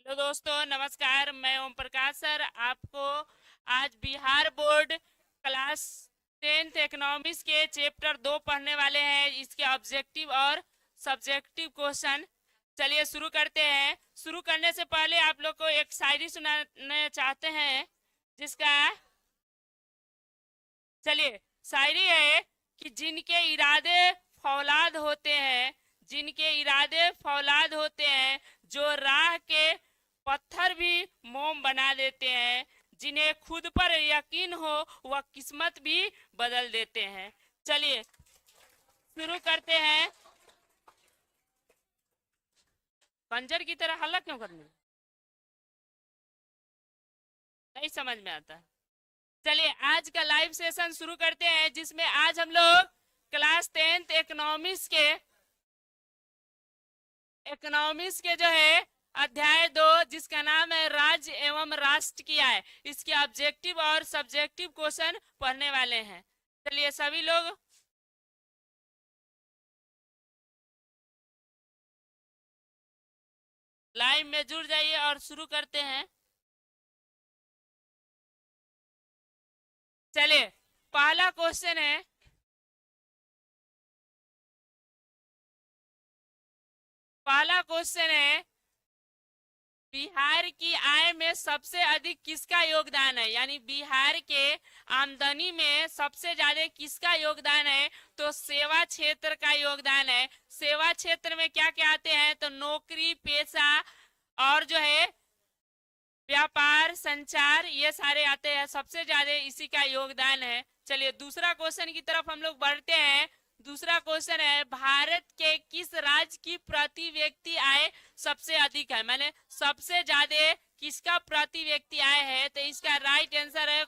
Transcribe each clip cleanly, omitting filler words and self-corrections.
Hello दोस्तों, नमस्कार। मैं ओम प्रकाश सर आपको आज Bihar board class 10th economics के चैप्टर 2 पढ़ने वाले हैं। इसके ऑब्जेक्टिव और सब्जेक्टिव क्वेश्चन। चलिए शुरू करते हैं। शुरू करने से पहले आप लोग को एक शायरी सुनाना चाहते हैं जिसका चलिए शायरी है कि जिनके इरादे फौलाद होते हैं, जिनके इरादे फौलाद होते हैं, जो राह के पत्थर भी मोम बना देते हैं, जिन्हें खुद पर यकीन हो वह किस्मत भी बदल देते हैं। चलिए शुरू करते हैं। खंजर की तरह हल्ला क्यों करने, नहीं समझ में आता। चलिए आज का लाइव सेशन शुरू करते हैं जिसमें आज हम लोग क्लास 10th इकोनॉमिक्स के जो है अध्याय 2 जिसका नाम है राज्य एवं राष्ट्र की आय, इसके ऑब्जेक्टिव और सब्जेक्टिव क्वेश्चन पढ़ने वाले हैं। चलिए सभी लोग लाइव में जुड़ जाइए और शुरू करते हैं। चलिए पहला क्वेश्चन है, बिहार की आय में सबसे अधिक किसका योगदान है, यानी बिहार के आमदनी में सबसे ज्यादा किसका योगदान है? तो सेवा क्षेत्र का योगदान है। सेवा क्षेत्र में क्या क्या आते हैं? तो नौकरी पेशा और जो है व्यापार संचार, ये सारे आते हैं। सबसे ज्यादा इसी का योगदान है। चलिए दूसरा क्वेश्चन की तरफ हम लोग बढ़ते हैं। दूसरा क्वेश्चन है, भारत के किस राज्य की प्रति व्यक्ति आय सबसे अधिक है? मैंने सबसे ज्यादा किसका प्रति व्यक्ति आय है? तो इसका राइट आंसर है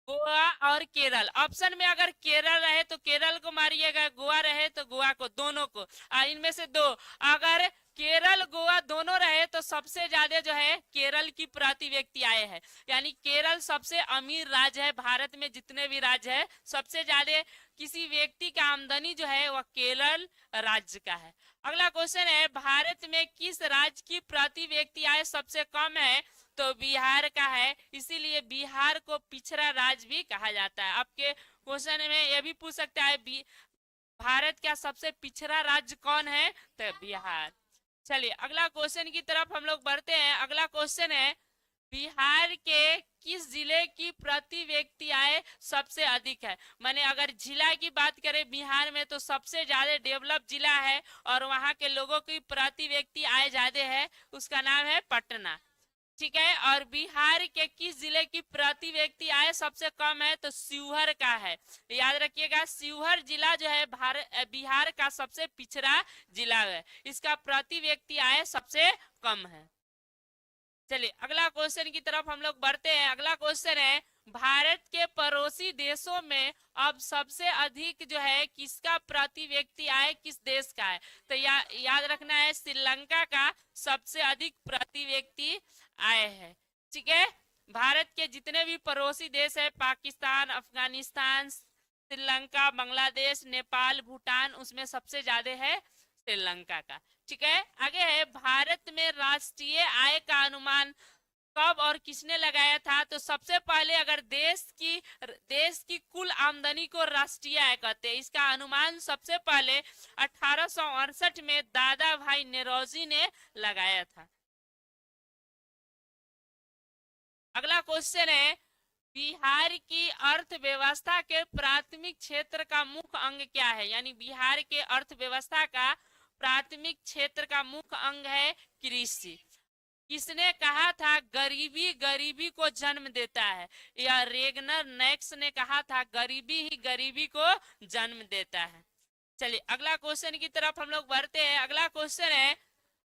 गोवा और केरल। ऑप्शन में अगर केरल रहे तो केरल को मारिएगा, गोवा रहे तो गोवा को, दोनों को। इनमें से दो, अगर केरल गोवा दोनों रहे तो सबसे ज्यादा जो है केरल की प्रति व्यक्ति आय है। यानी केरल सबसे अमीर राज्य है। भारत में जितने भी राज्य है सबसे ज्यादा किसी व्यक्ति का आमदनी जो है वह केरल राज्य का है। अगला क्वेश्चन है, भारत में किस राज्य की प्रति व्यक्ति आय सबसे कम है? तो बिहार का है। इसीलिए बिहार को पिछड़ा राज्य भी कहा जाता है। आपके क्वेश्चन में यह भी पूछ सकता है भारत का सबसे पिछड़ा राज्य कौन है? तो बिहार। चलिए अगला क्वेश्चन की तरफ हम लोग बढ़ते हैं। अगला क्वेश्चन है, बिहार के किस जिले की प्रति व्यक्ति आय सबसे अधिक है? माने अगर जिला की बात करें बिहार में तो सबसे ज्यादा डेवलप जिला है और वहां के लोगों की प्रति व्यक्ति आय ज्यादा है, उसका नाम है पटना। ठीक है। और बिहार के किस जिले की प्रति व्यक्ति आय सबसे कम है? तो शिवहर का है। याद रखिएगा, शिवहर जिला जो है बिहार का सबसे पिछड़ा जिला है। इसका प्रति व्यक्ति आय सबसे कम है। चलिए अगला क्वेश्चन की तरफ हम लोग बढ़ते हैं। अगला क्वेश्चन है, भारत के पड़ोसी देशों में अब सबसे अधिक जो है किसका प्रति व्यक्ति आय किस देश का है? तो याद रखना है श्रीलंका का सबसे अधिक प्रति व्यक्ति आय है। ठीक है। भारत के जितने भी पड़ोसी देश है, पाकिस्तान, अफगानिस्तान, श्रीलंका, बांग्लादेश, नेपाल, भूटान, उसमें सबसे ज्यादा है श्रीलंका का। ठीक है। आगे है, भारत में राष्ट्रीय आय का अनुमान कब और किसने लगाया था? तो सबसे पहले अगर देश की कुल आमदनी को राष्ट्रीय आय कहते हैं, इसका अनुमान सबसे पहले 1868 में दादा भाई नौरोजी ने लगाया था। अगला क्वेश्चन है, बिहार की अर्थव्यवस्था के प्राथमिक क्षेत्र का मुख्य अंग क्या है? यानी बिहार के अर्थव्यवस्था का प्राथमिक क्षेत्र का मुख्य अंग है कृषि। किसने कहा था गरीबी गरीबी को जन्म देता है? या रेगनर नैक्स ने कहा था गरीबी ही गरीबी को जन्म देता है। चलिए अगला क्वेश्चन की तरफ हम लोग बढ़ते हैं। अगला क्वेश्चन है,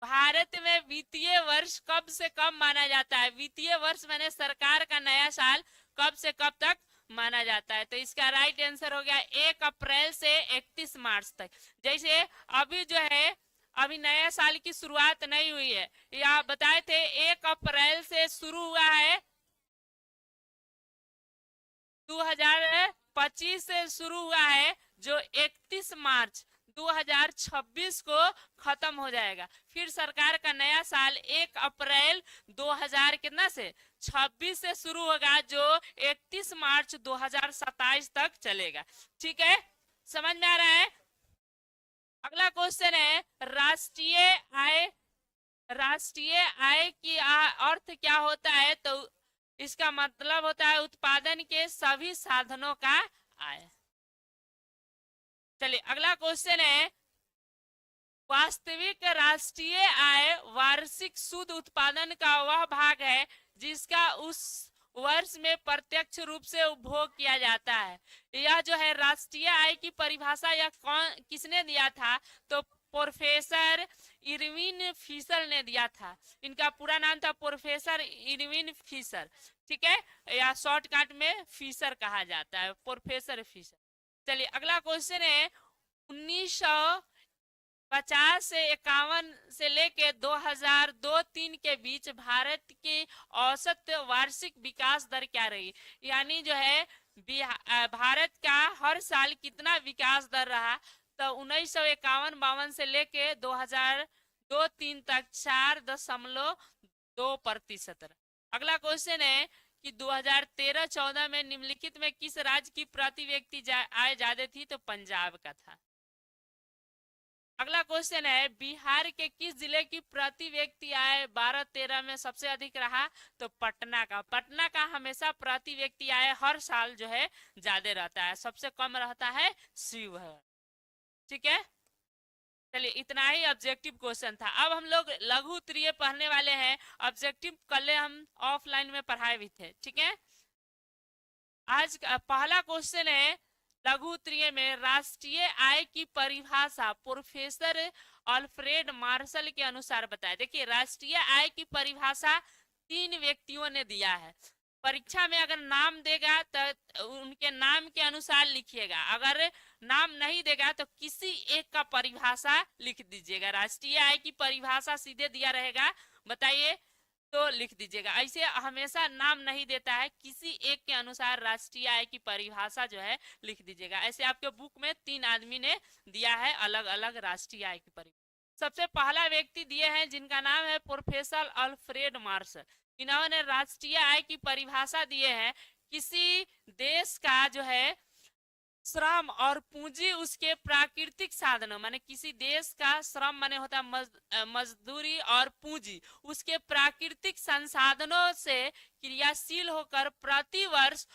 भारत में वित्तीय वर्ष कब से कब माना जाता है? वित्तीय वर्ष माने सरकार का नया साल कब से कब तक माना जाता है? तो इसका राइट आंसर हो गया 1 अप्रैल से 31 मार्च तक। जैसे अभी जो है अभी नया साल की शुरुआत नहीं हुई है, या बताए थे 1 अप्रैल से शुरू हुआ है, 2025 से शुरू हुआ है, जो 31 मार्च 2026 को खत्म हो जाएगा। फिर सरकार का नया साल 1 अप्रैल 2000 कितना से 26 से शुरू होगा, जो 31 मार्च 2027 तक चलेगा। ठीक है, समझ में आ रहा है? अगला क्वेश्चन है राष्ट्रीय आय। राष्ट्रीय आय की अर्थ क्या होता है? तो इसका मतलब होता है उत्पादन के सभी साधनों का आय। चलिए अगला क्वेश्चन है वास्तविक राष्ट्रीय आय वार्षिक शुद्ध उत्पादन का वह भाग है जिसका उस वर्ष में प्रत्यक्ष रूप से उपभोग किया जाता है। यह जो है राष्ट्रीय आय की परिभाषा यह कौन किसने दिया था? तो प्रोफेसर इरविन फिशर ने दिया था। इनका पूरा नाम था प्रोफेसर इरविन फिशर। ठीक है, या शॉर्टकट में फिशर कहा जाता है, प्रोफेसर फिशर। चलिए अगला क्वेश्चन है 1950 से 51 से लेके 2002-3 के बीच भारत की औसत वार्षिक विकास दर क्या रही? यानी जो है भारत का हर साल कितना विकास दर रहा? तो 1951-52 से लेके 2002-3 तक 4.2%। अगला क्वेश्चन है कि 2013-14 में निम्नलिखित में किस राज्य की प्रति व्यक्ति आय ज्यादा थी? तो पंजाब का था। अगला क्वेश्चन है बिहार के किस जिले की प्रति व्यक्ति आय 12-13 में सबसे अधिक रहा? तो पटना का। पटना का हमेशा प्रति व्यक्ति आय हर साल जो है ज्यादा रहता है, सबसे कम रहता है शिवहर। ठीक है, चलिए इतना ही ऑब्जेक्टिव क्वेश्चन था। अब हम लोग लघु उत्तरीय पढ़ने वाले हैं। ऑब्जेक्टिव कल हम ऑफलाइन में पढ़ाए भी थे। ठीक है, आज पहला क्वेश्चन है लघु उत्तरीय में राष्ट्रीय आय की परिभाषा प्रोफेसर अल्फ्रेड मार्शल के अनुसार बताए। देखिए राष्ट्रीय आय की परिभाषा 3 व्यक्तियों ने दिया है। परीक्षा में अगर नाम देगा तो उनके नाम के अनुसार लिखिएगा, अगर नाम नहीं देगा तो किसी एक का परिभाषा लिख दीजिएगा। राष्ट्रीय आय की परिभाषा सीधे दिया रहेगा, बताइए तो लिख दीजिएगा। ऐसे हमेशा नाम नहीं देता है, किसी एक के अनुसार राष्ट्रीय आय की परिभाषा जो है लिख दीजिएगा। ऐसे आपके बुक में 3 आदमी ने दिया है अलग अलग राष्ट्रीय आय की परिभाषा। सबसे पहला व्यक्ति दिए हैं जिनका नाम है प्रोफेसर अल्फ्रेड मार्शल। इन्होंने राष्ट्रीय आय की परिभाषा दिए हैं किसी देश का जो है श्रम और पूंजी उसके प्राकृतिक साधनों, माने किसी देश का श्रम माने होता है मजदूरी और पूंजी उसके प्राकृतिक संसाधनों से क्रियाशील होकर प्रति वर्ष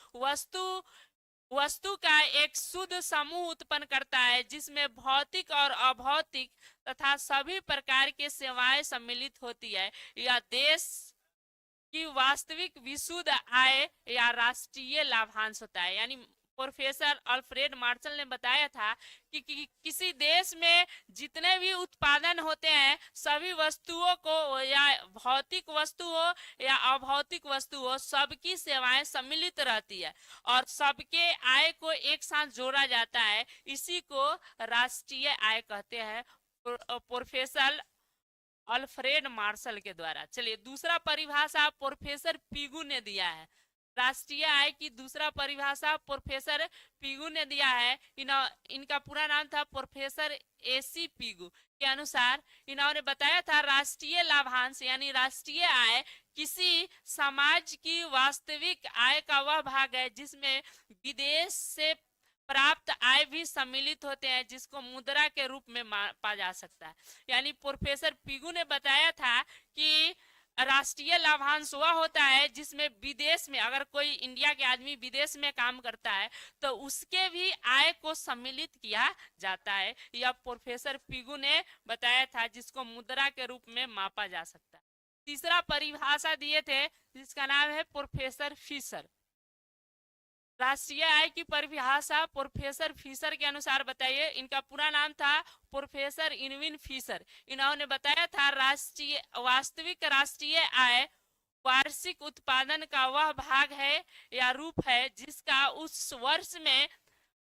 वस्तु का एक शुद्ध समूह उत्पन्न करता है जिसमें भौतिक और अभौतिक तथा सभी प्रकार के सेवाएं सम्मिलित होती है। यह देश की वास्तविक विशुद्ध आय या राष्ट्रीय लाभांश होता है। यानी प्रोफेसर अल्फ्रेड मार्शल ने बताया था कि किसी देश में जितने भी उत्पादन होते हैं सभी वस्तुओं को, या भौतिक वस्तु हो या अभौतिक वस्तु हो, सबकी सेवाएं सम्मिलित रहती है और सबके आय को एक साथ जोड़ा जाता है। इसी को राष्ट्रीय आय कहते हैं प्रोफेसर अल्फ्रेड मार्शल के द्वारा। चलिए दूसरा परिभाषा प्रोफेसर पिगू ने दिया है। राष्ट्रीय आय की दूसरा परिभाषा प्रोफेसर पिगू ने दिया है। इनका पूरा नाम था प्रोफेसर एसी पिगू। के अनुसार इन्होंने बताया था राष्ट्रीय लाभांश यानी राष्ट्रीय आय किसी समाज की वास्तविक आय का वह भाग है जिसमें विदेश से प्राप्त आय भी सम्मिलित होते हैं, जिसको मुद्रा के रूप में मापा जा सकता है। यानी प्रोफेसर पिगू ने बताया था कि राष्ट्रीय लाभांश वह होता है जिसमें विदेश में अगर कोई इंडिया के आदमी विदेश में काम करता है तो उसके भी आय को सम्मिलित किया जाता है। यह प्रोफेसर पिगू ने बताया था, जिसको मुद्रा के रूप में मापा जा सकता है। तीसरा परिभाषा दिए थे जिसका नाम है प्रोफेसर फिशर। राष्ट्रीय आय की परिभाषा प्रोफेसर फिशर के अनुसार बताइए। इनका पूरा नाम था प्रोफेसर इरविन फिशर। इन्होंने बताया था वास्तविक राष्ट्रीय आय वार्षिक उत्पादन का वह भाग है या रूप है जिसका उस वर्ष में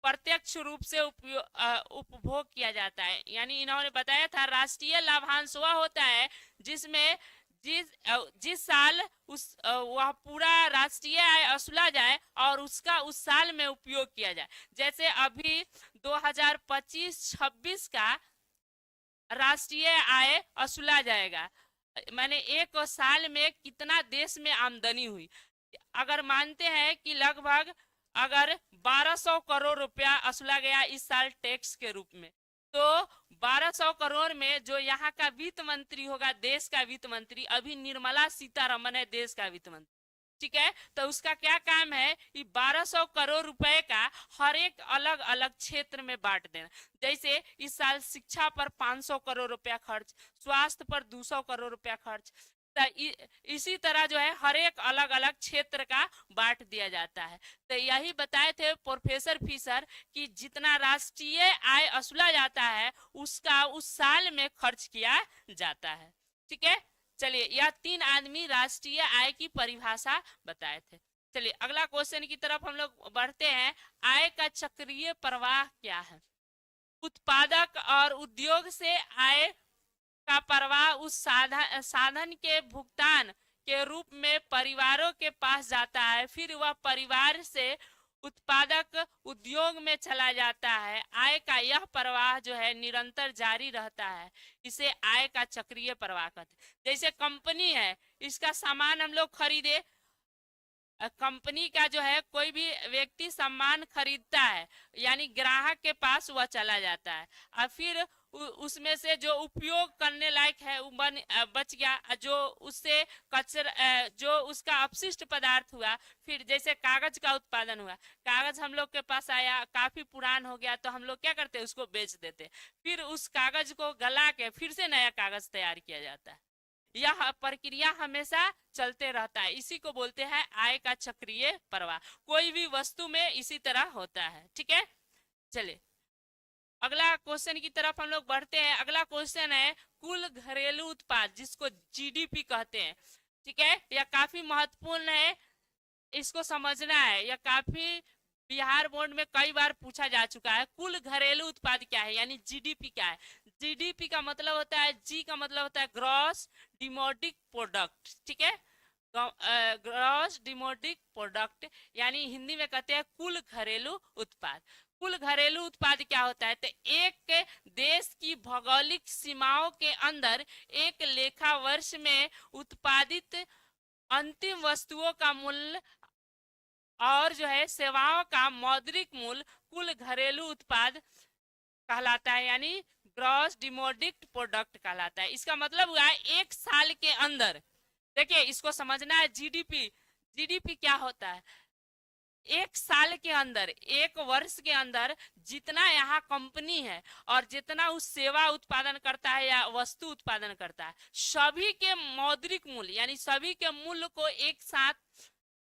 प्रत्यक्ष रूप से उपभोग किया जाता है। यानी इन्होंने बताया था राष्ट्रीय लाभांश वह होता है जिसमें जिस साल वह पूरा राष्ट्रीय आय वसूला जाए और उसका उस साल में उपयोग किया जाए। जैसे अभी 2025-26 का राष्ट्रीय आय वसूला जाएगा, माने एक साल में कितना देश में आमदनी हुई। अगर मानते हैं कि लगभग अगर 1200 करोड़ रुपया वसूला गया इस साल टैक्स के रूप में, तो 1200 करोड़ में जो यहाँ का वित्त मंत्री होगा, देश का वित्त मंत्री, अभी निर्मला सीतारमण है देश का वित्त मंत्री, ठीक है, तो उसका क्या काम है कि 1200 करोड़ रुपए का हर एक अलग अलग क्षेत्र में बांट देना। जैसे इस साल शिक्षा पर 500 करोड़ रुपया खर्च, स्वास्थ्य पर 200 करोड़ रुपया खर्च, इसी तरह जो है हर एक अलग अलग क्षेत्र का बांट दिया जाता है। तो यही बताए थे प्रोफेसर फिशर कि जितना राष्ट्रीय आय वसूला जाता है उसका उस साल में खर्च किया जाता है। ठीक है, चलिए यह 3 आदमी राष्ट्रीय आय की परिभाषा बताए थे। चलिए अगला क्वेश्चन की तरफ हम लोग बढ़ते हैं। आय का चक्रीय प्रवाह क्या है? उत्पादक और उद्योग से आय का प्रवाह उस साधन के भुगतान के रूप में परिवारों के पास जाता है, फिर वह परिवार से उत्पादक उद्योग में चला जाता है। आय का यह प्रवाह जो है निरंतर जारी रहता है, इसे आय का चक्रीय प्रवाह कहते हैं। जैसे कंपनी है, इसका सामान हम लोग खरीदे, कंपनी का जो है कोई भी व्यक्ति सामान खरीदता है, यानी ग्राहक के पास वह चला जाता है और फिर उसमें से जो उपयोग करने लायक है वो बच गया, जो उससे कचरा, जो उसका अपशिष्ट पदार्थ हुआ, फिर जैसे कागज का उत्पादन हुआ, कागज हम लोग के पास आया, काफी पुरान हो गया, तो हम लोग क्या करते हैं, उसको बेच देते, फिर उस कागज को गला के फिर से नया कागज तैयार किया जाता है। यह प्रक्रिया हमेशा चलते रहता है, इसी को बोलते हैं आय का चक्रीय प्रवाह। कोई भी वस्तु में इसी तरह होता है। ठीक है, चलिए अगला क्वेश्चन की तरफ हम लोग बढ़ते हैं। अगला क्वेश्चन है कुल घरेलू उत्पाद, जिसको जीडीपी कहते हैं। ठीक है, यह काफी महत्वपूर्ण है, इसको समझना है, यह काफी बिहार बोर्ड में कई बार पूछा जा चुका है। कुल घरेलू उत्पाद क्या है, यानी जीडीपी क्या है? जीडीपी का मतलब होता है, जी का मतलब होता है ग्रॉस डिमोटिक प्रोडक्ट। ठीक है, ग्रॉस डिमोटिक प्रोडक्ट, यानी हिंदी में कहते हैं कुल घरेलू उत्पाद। कुल घरेलू उत्पाद क्या होता है? तो एक देश की भौगोलिक सीमाओं के अंदर एक लेखा वर्ष में उत्पादित अंतिम वस्तुओं का मूल्य और जो है सेवाओं का मौद्रिक मूल्य कुल घरेलू उत्पाद कहलाता है, यानी ग्रॉस डिमोटिक प्रोडक्ट कहलाता है। इसका मतलब हुआ एक साल के अंदर, देखिए इसको समझना है, जीडीपी, जीडीपी क्या होता है? एक साल के अंदर, एक वर्ष के अंदर जितना यहाँ कंपनी है और जितना उस सेवा उत्पादन करता है या वस्तु उत्पादन करता है, सभी के मौद्रिक मूल्य यानी सभी के मूल्य को एक साथ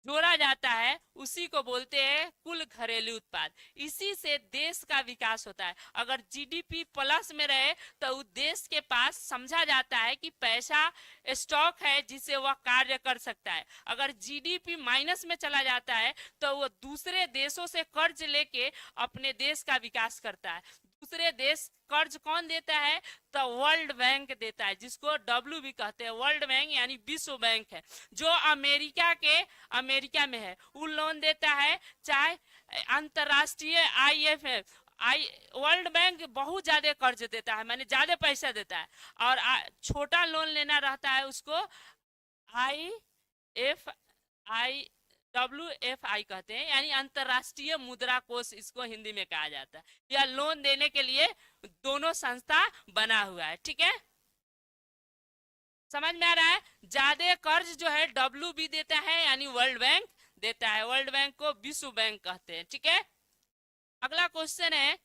जोड़ा जाता है, उसी को बोलते हैं कुल घरेलू उत्पाद। इसी से देश का विकास होता है। अगर जीडीपी प्लस में रहे तो उस देश के पास समझा जाता है कि पैसा स्टॉक है जिससे वह कार्य कर सकता है। अगर जीडीपी माइनस में चला जाता है तो वह दूसरे देशों से कर्ज लेके अपने देश का विकास करता है। दूसरे देश कर्ज कौन देता है? तो वर्ल्ड बैंक देता है, जिसको डब्ल्यू भी कहते हैं। वर्ल्ड बैंक यानी विश्व बैंक है, जो अमेरिका में है, वो लोन देता है। चाहे अंतरराष्ट्रीय आईएफएफ, वर्ल्ड बैंक बहुत ज्यादा कर्ज देता है, माने ज्यादा पैसा देता है, और छोटा लोन लेना रहता है उसको WFI कहते हैं, यानी अंतरराष्ट्रीय मुद्रा कोष इसको हिंदी में कहा जाता है। यह लोन देने के लिए दोनों संस्था बना हुआ है। ठीक है, समझ में आ रहा है? ज्यादा कर्ज जो है डब्ल्यू भी देता है, यानी वर्ल्ड बैंक देता है। वर्ल्ड बैंक को विश्व बैंक कहते हैं। ठीक है, अगला क्वेश्चन है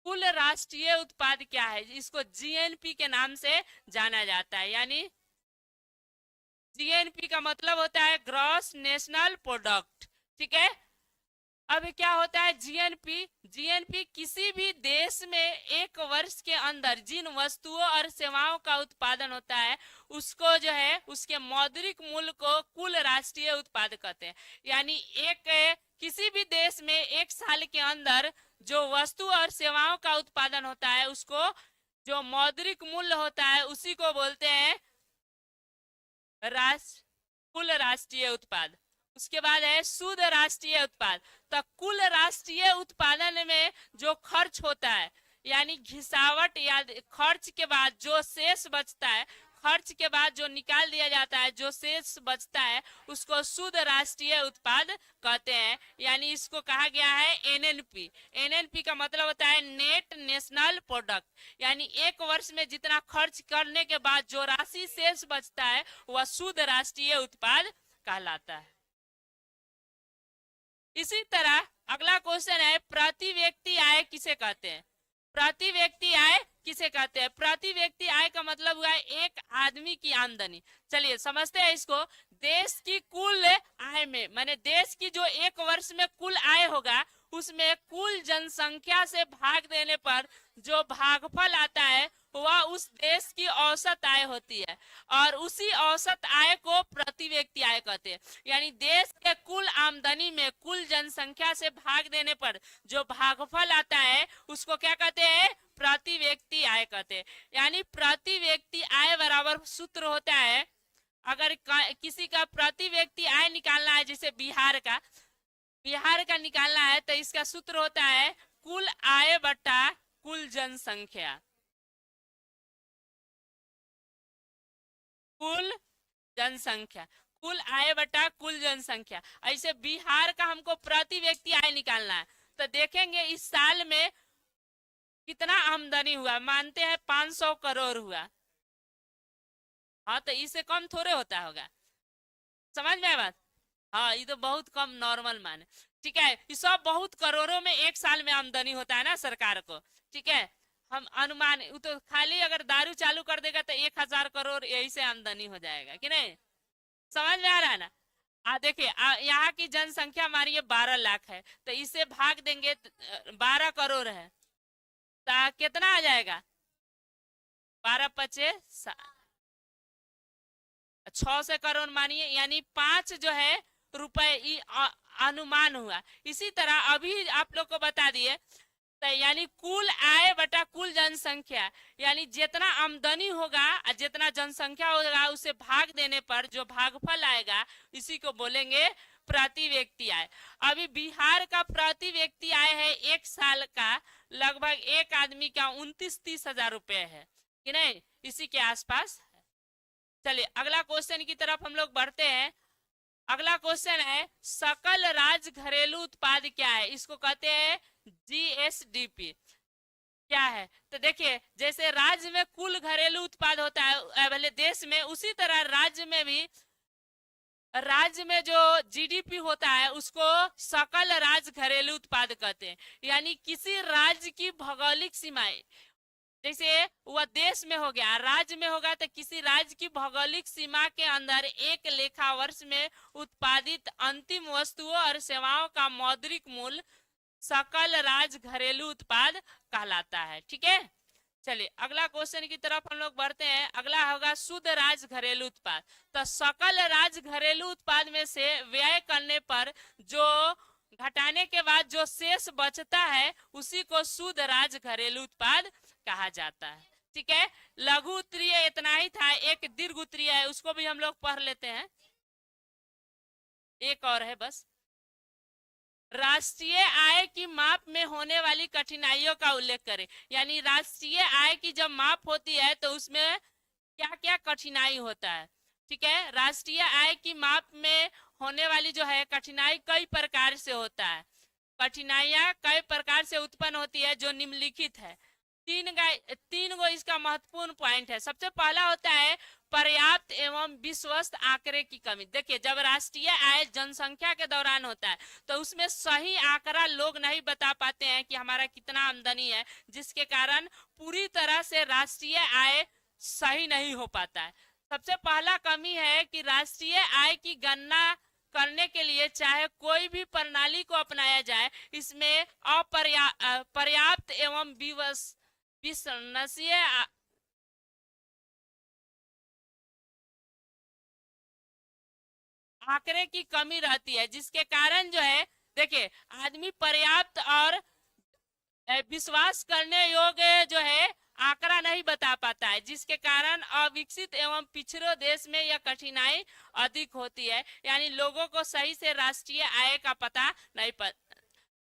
कुल राष्ट्रीय उत्पाद क्या है? इसको जीएनपी के नाम से जाना जाता है, यानी जीएनपी का मतलब होता है ग्रॉस नेशनल प्रोडक्ट। ठीक है, अब क्या होता है जीएनपी? जीएनपी किसी भी देश में एक वर्ष के अंदर जिन वस्तुओं और सेवाओं का उत्पादन होता है उसको जो है उसके मौद्रिक मूल्य को कुल राष्ट्रीय उत्पाद कहते हैं। यानी एक किसी भी देश में एक साल के अंदर जो वस्तु और सेवाओं का उत्पादन होता है उसको जो मौद्रिक मूल्य होता है उसी को बोलते हैं राष्ट्र कुल राष्ट्रीय उत्पाद, उसके बाद है शुद्ध राष्ट्रीय उत्पाद। तो कुल राष्ट्रीय उत्पादन में जो खर्च होता है, यानी घिसावट या खर्च के बाद जो शेष बचता है, खर्च के बाद जो निकाल दिया जाता है, जो शेष बचता है, उसको शुद्ध राष्ट्रीय उत्पाद कहते हैं। यानी इसको कहा गया है एनएनपी। एनएनपी का मतलब होता है नेट नेशनल प्रोडक्ट, यानी एक वर्ष में जितना खर्च करने के बाद जो राशि शेष बचता है वह शुद्ध राष्ट्रीय उत्पाद कहलाता है। इसी तरह अगला क्वेश्चन है प्रति व्यक्ति आय किसे कहते हैं? प्रति व्यक्ति आय किसे कहते हैं? प्रति व्यक्ति आय का मतलब हुआ एक आदमी की आमदनी। चलिए समझते हैं इसको। देश की कुल आय में, माने देश की जो एक वर्ष में कुल आय होगा उसमें कुल जनसंख्या से भाग देने पर जो भागफल आता है वह उस देश की औसत आय होती है, और उसी औसत आय को प्रति व्यक्ति आय कहते हैं। यानी देश के कुल आमदनी में कुल जनसंख्या से भाग देने पर जो भागफल आता है उसको क्या कहते हैं? प्रति व्यक्ति आय कहते हैं। यानी प्रति व्यक्ति आय बराबर सूत्र होता है, अगर किसी का प्रति व्यक्ति आय निकालना है, जैसे बिहार का निकालना है, तो इसका सूत्र होता है कुल आय बटा कुल जनसंख्या। कुल जनसंख्या, कुल आय बटा कुल जनसंख्या। ऐसे बिहार का हमको प्रति व्यक्ति आय निकालना है, तो देखेंगे इस साल में कितना आमदनी हुआ। मानते हैं 500 करोड़ हुआ, हाँ तो इससे कम थोड़े होता होगा। समझ में आया बात? हाँ, ये तो बहुत कम नॉर्मल मान, ठीक है। ये सब बहुत करोड़ों में एक साल में आमदनी होता है ना सरकार को, ठीक है। हम अनुमान, तो खाली अगर दारू चालू कर देगा तो 1000 करोड़ यही से आमदनी हो जाएगा कि नहीं? समझ में आ रहा है ना? देखिए यहाँ की जनसंख्या हमारी 12 लाख है, तो इसे भाग देंगे 12 करोड़ है, तो कितना आ जाएगा? 12 पचे 600 करोड़ मानिए, यानी 5 जो है रुपए अनुमान हुआ। इसी तरह अभी आप लोग को बता दिए, तो यानी कुल आय बटा कुल जनसंख्या, यानी जितना आमदनी होगा और जितना जनसंख्या होगा उसे भाग देने पर जो भागफल आएगा इसी को बोलेंगे प्रति व्यक्ति आय। अभी बिहार का प्रति व्यक्ति आय है एक साल का लगभग एक आदमी का 29-30 हजार रुपए है कि नहीं, इसी के आसपास। चलिए अगला क्वेश्चन की तरफ हम लोग बढ़ते हैं। अगला क्वेश्चन है सकल राज्य घरेलू उत्पाद क्या है? इसको कहते हैं जीएसडीपी। क्या है? तो देखिए जैसे राज्य में कुल घरेलू उत्पाद होता है भले देश में, उसी तरह राज्य में भी, राज्य में जो जीडीपी होता है उसको सकल राज्य घरेलू उत्पाद कहते हैं। यानी किसी राज्य की भौगोलिक सीमाएं, जैसे वह देश में हो गया, राज्य में होगा तो किसी राज्य की भौगोलिक सीमा के अंदर एक लेखा वर्ष में उत्पादित अंतिम वस्तुओं और सेवाओं का मौद्रिक मूल्य सकल राज्य घरेलू उत्पाद कहलाता है, ठीक है। चलिए अगला क्वेश्चन की तरफ हम लोग बढ़ते हैं। अगला होगा शुद्ध राज्य घरेलू उत्पाद। तो सकल राज्य घरेलू उत्पाद में से व्यय करने पर जो घटाने के बाद जो शेष बचता है उसी को शुद्ध राज्य घरेलू उत्पाद कहा जाता है, ठीक है। लघु उत्तरीय इतना ही था, एक दीर्घ उत्तरीय है उसको भी हम लोग पढ़ लेते हैं, एक और है बस। राष्ट्रीय आय की माप में होने वाली कठिनाइयों का उल्लेख करें। यानी राष्ट्रीय आय की जब माप होती है तो उसमें क्या क्या कठिनाई होता है, ठीक है। राष्ट्रीय आय की माप में होने वाली जो है कठिनाई कई प्रकार से होता है। कठिनाइयां कई प्रकार से उत्पन्न होती है जो निम्नलिखित है। तीन गो इसका महत्वपूर्ण पॉइंट है। सबसे पहला होता है पर्याप्त एवं विश्वस्त आंकड़े की कमी। देखिए जब राष्ट्रीय आय जनसंख्या के दौरान होता है तो उसमें सही आंकड़ा लोग नहीं बता पाते हैं कि हमारा कितना आमदनी है, जिसके कारण पूरी तरह से राष्ट्रीय आय सही नहीं हो पाता है। सबसे पहला कमी है कि राष्ट्रीय आय की गणना करने के लिए चाहे कोई भी प्रणाली को अपनाया जाए, इसमें पर्याप्त एवं विश्वसनीय आंकड़े की कमी रहती है, जिसके कारण जो है देखिए आदमी पर्याप्त और विश्वास करने योग्य जो है आंकड़ा नहीं बता पाता है, जिसके कारण अविकसित एवं पिछड़े देश में यह कठिनाई अधिक होती है, यानी लोगों को सही से राष्ट्रीय आय का पता नहीं पता।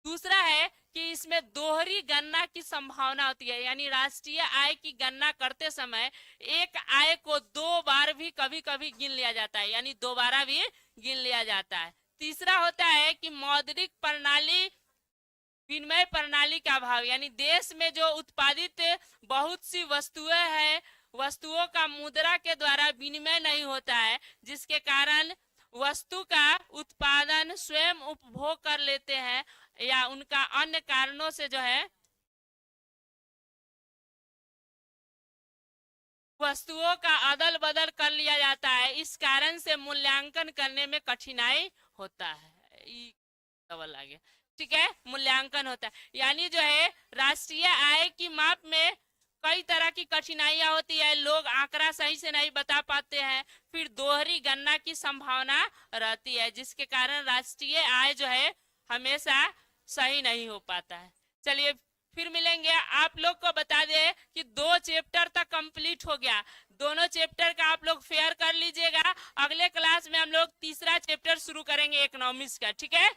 दूसरा है कि इसमें दोहरी गणना की संभावना होती है, यानी राष्ट्रीय आय की गणना करते समय एक आय को दो बार भी कभी कभी गिन लिया जाता है, यानी दोबारा भी गिन लिया जाता है। तीसरा होता है कि मौद्रिक प्रणाली विनिमय प्रणाली का अभाव, यानी देश में जो उत्पादित बहुत सी वस्तुएं हैं, वस्तुओं का मुद्रा के द्वारा विनिमय नहीं होता है, जिसके कारण वस्तु का उत्पादन स्वयं उपभोग कर लेते हैं या उनका अन्य कारणों से जो है वस्तुओं का अदल बदल कर लिया जाता है। इस कारण से मूल्यांकन करने में कठिनाई होता है। डबल आ गया, ठीक है, मूल्यांकन होता है, यानी जो है राष्ट्रीय आय की माप में कई तरह की कठिनाइयां होती है। लोग आंकड़ा सही से नहीं बता पाते हैं, फिर दोहरी गणना की संभावना रहती है, जिसके कारण राष्ट्रीय आय जो है हमेशा सही नहीं हो पाता है। चलिए फिर मिलेंगे। आप लोग को बता दे कि 2 चैप्टर तक कंप्लीट हो गया, दोनों चैप्टर का आप लोग फेयर कर लीजिएगा। अगले क्लास में हम लोग तीसरा चैप्टर शुरू करेंगे इकोनॉमिक्स का, ठीक है।